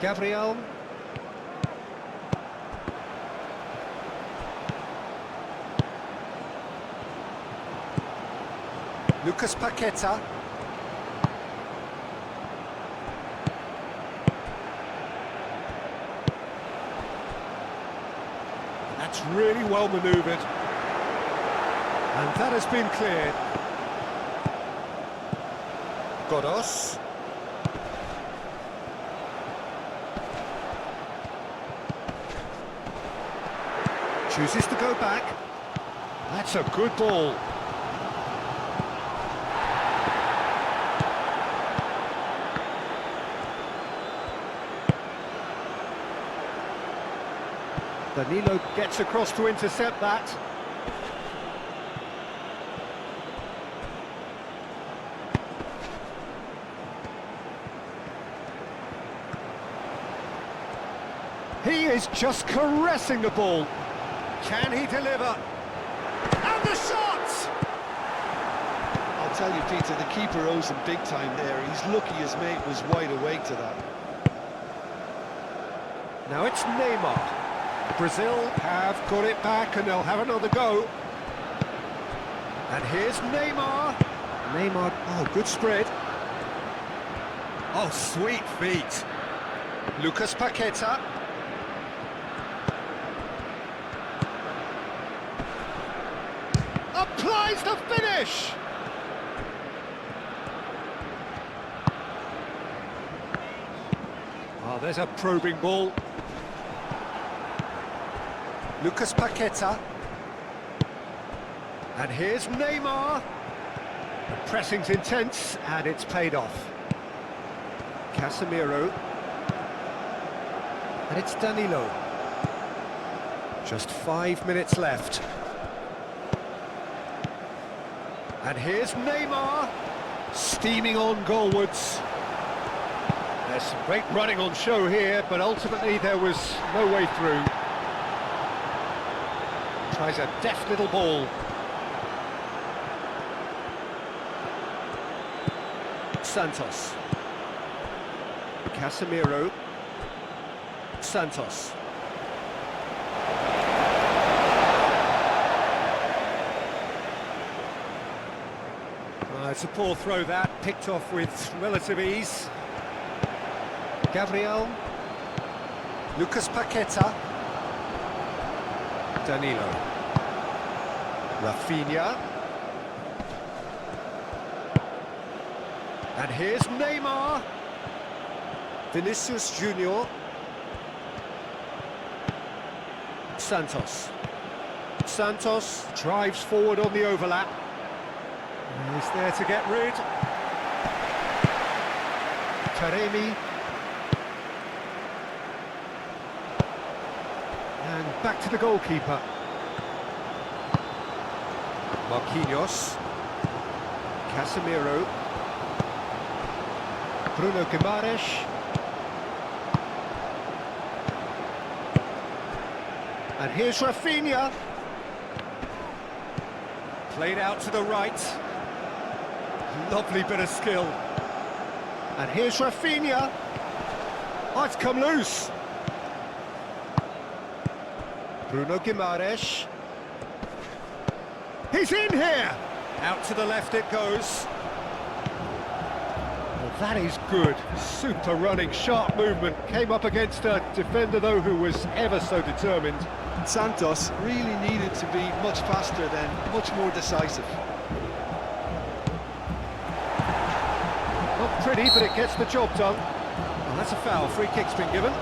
[SPEAKER 1] Gabriel. Lucas Paqueta. That's really well manoeuvred. And that has been cleared. Godos. Chooses to go back. That's a good ball. Danilo gets across to intercept that. He is just caressing the ball. Can he deliver? And the shot!
[SPEAKER 2] I'll tell you, Peter, the keeper owes him big time there. He's lucky his mate was wide awake to that.
[SPEAKER 1] Now it's Neymar. Brazil have got it back and they'll have another go. And here's Neymar. Neymar, oh, good spread. Oh, sweet feet. Lucas Paqueta. Applies the finish! Oh, there's a probing ball. Lucas Paqueta. And here's Neymar. The pressing's intense, and it's paid off. Casemiro. And it's Danilo. Just 5 minutes left. And here's Neymar, steaming on goalwards. There's some great running on show here, but ultimately there was no way through. Tries a deft little ball. Santos. Casemiro. Santos. It's a poor throw that, picked off with relative ease. Gabriel. Lucas Paqueta. Danilo. Rafinha. And here's Neymar. Vinicius Junior. Santos. Santos drives forward on the overlap. He's there to get rid. Taremi. And back to the goalkeeper. Marquinhos. Casemiro. Bruno Guimaraes. And here's Rafinha. Played out to the right. Lovely bit of skill. And here's Rafinha. Oh, it's come loose. Bruno Guimaraes. He's in here! Out to the left it goes. Well, that is good. Super running, sharp movement. Came up against a defender, though, who was ever so determined.
[SPEAKER 2] Santos really needed to be much faster then, much more decisive.
[SPEAKER 1] Not pretty, but it gets the job done. Well, that's a foul. Free kick's been given.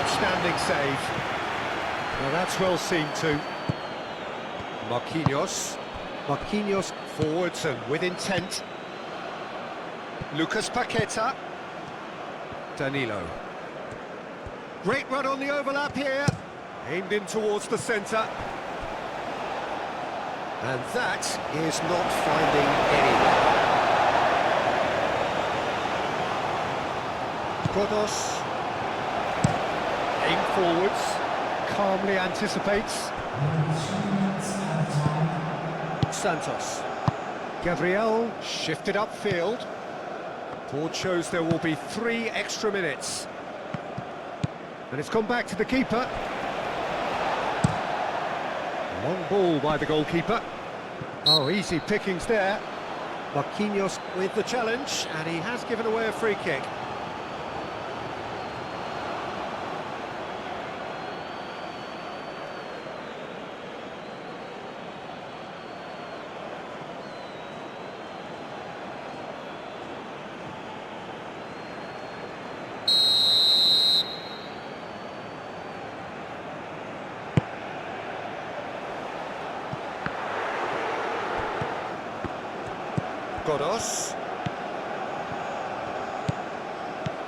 [SPEAKER 1] Outstanding save. Well, that's well seen too. Marquinhos. Marquinhos forwards and with intent. Lucas Paqueta. Danilo. Great run on the overlap here. Aimed in towards the centre. And that is not finding anyone. Godos. Aim forwards, calmly anticipates. Santos. Gabriel shifted upfield. Board shows there will be 3 extra minutes. And it's gone back to the keeper. Long ball by the goalkeeper. Oh, easy pickings there. Marquinhos with the challenge, and he has given away a free kick. Godos.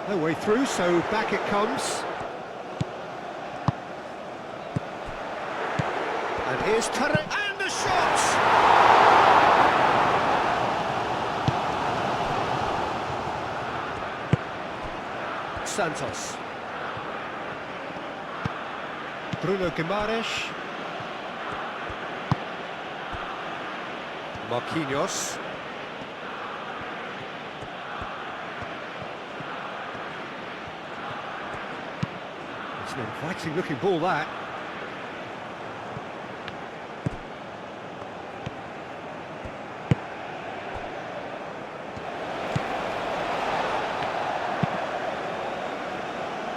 [SPEAKER 1] No way through, so back it comes. And here's Tarek, and the shot! Santos. Bruno Guimaraes. Marquinhos. It's an inviting looking ball, that.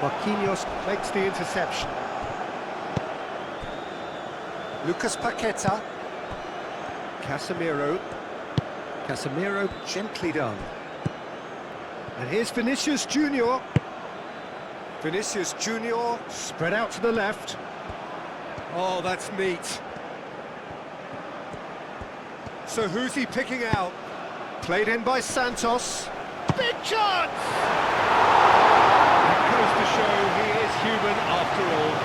[SPEAKER 1] Marquinhos makes the interception. Lucas Paqueta. Casemiro. Casemiro gently done. And here's Vinicius Junior. Vinicius Junior spread out to the left. Oh, that's neat. So who's he picking out? Played in by Santos. Big chance! That goes to show he is human after all.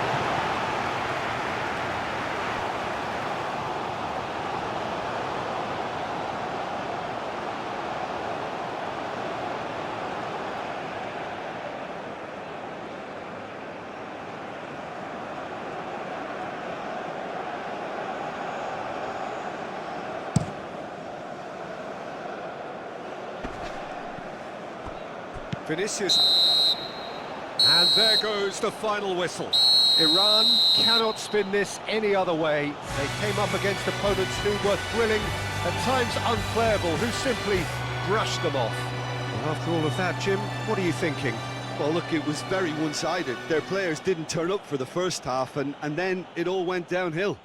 [SPEAKER 1] Vinicius, and there goes the final whistle. Iran cannot spin this any other way. They came up against opponents who were thrilling, at times unplayable, who simply brushed them off. Well, after all of that, Jim, what are you thinking?
[SPEAKER 3] Well, look, it was very one-sided. Their players didn't turn up for the first half, and then it all went downhill.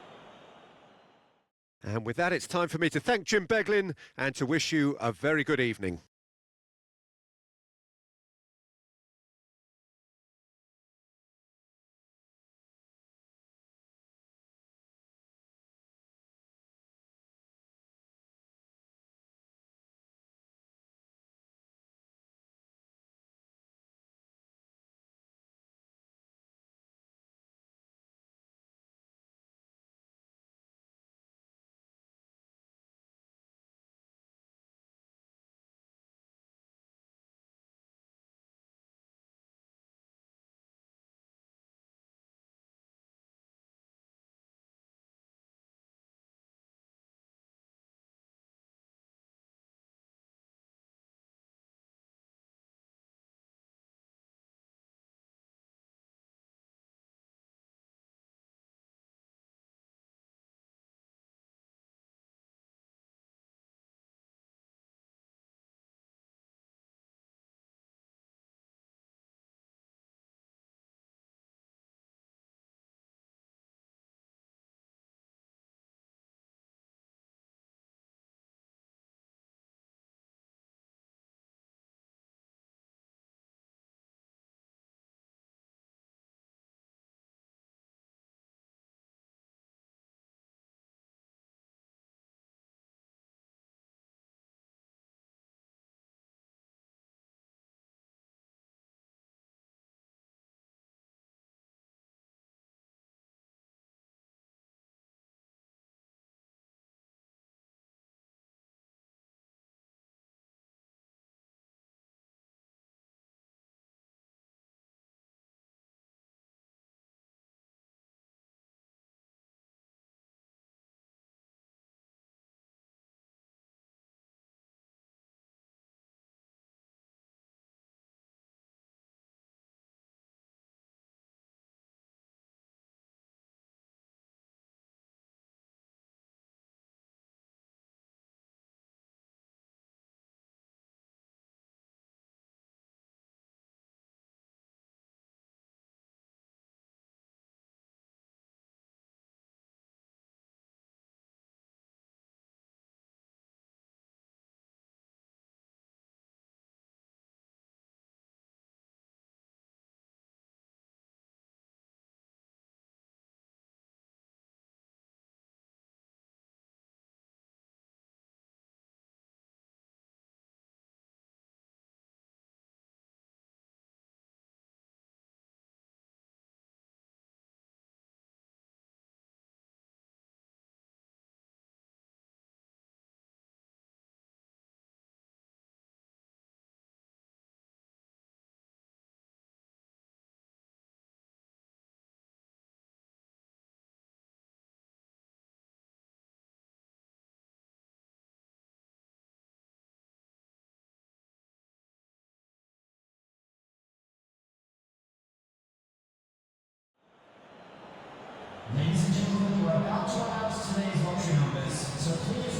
[SPEAKER 1] And with that, it's time for me to thank Jim Beglin and to wish you a very good evening.
[SPEAKER 4] Ladies and gentlemen, we're about to announce today's lottery numbers, so please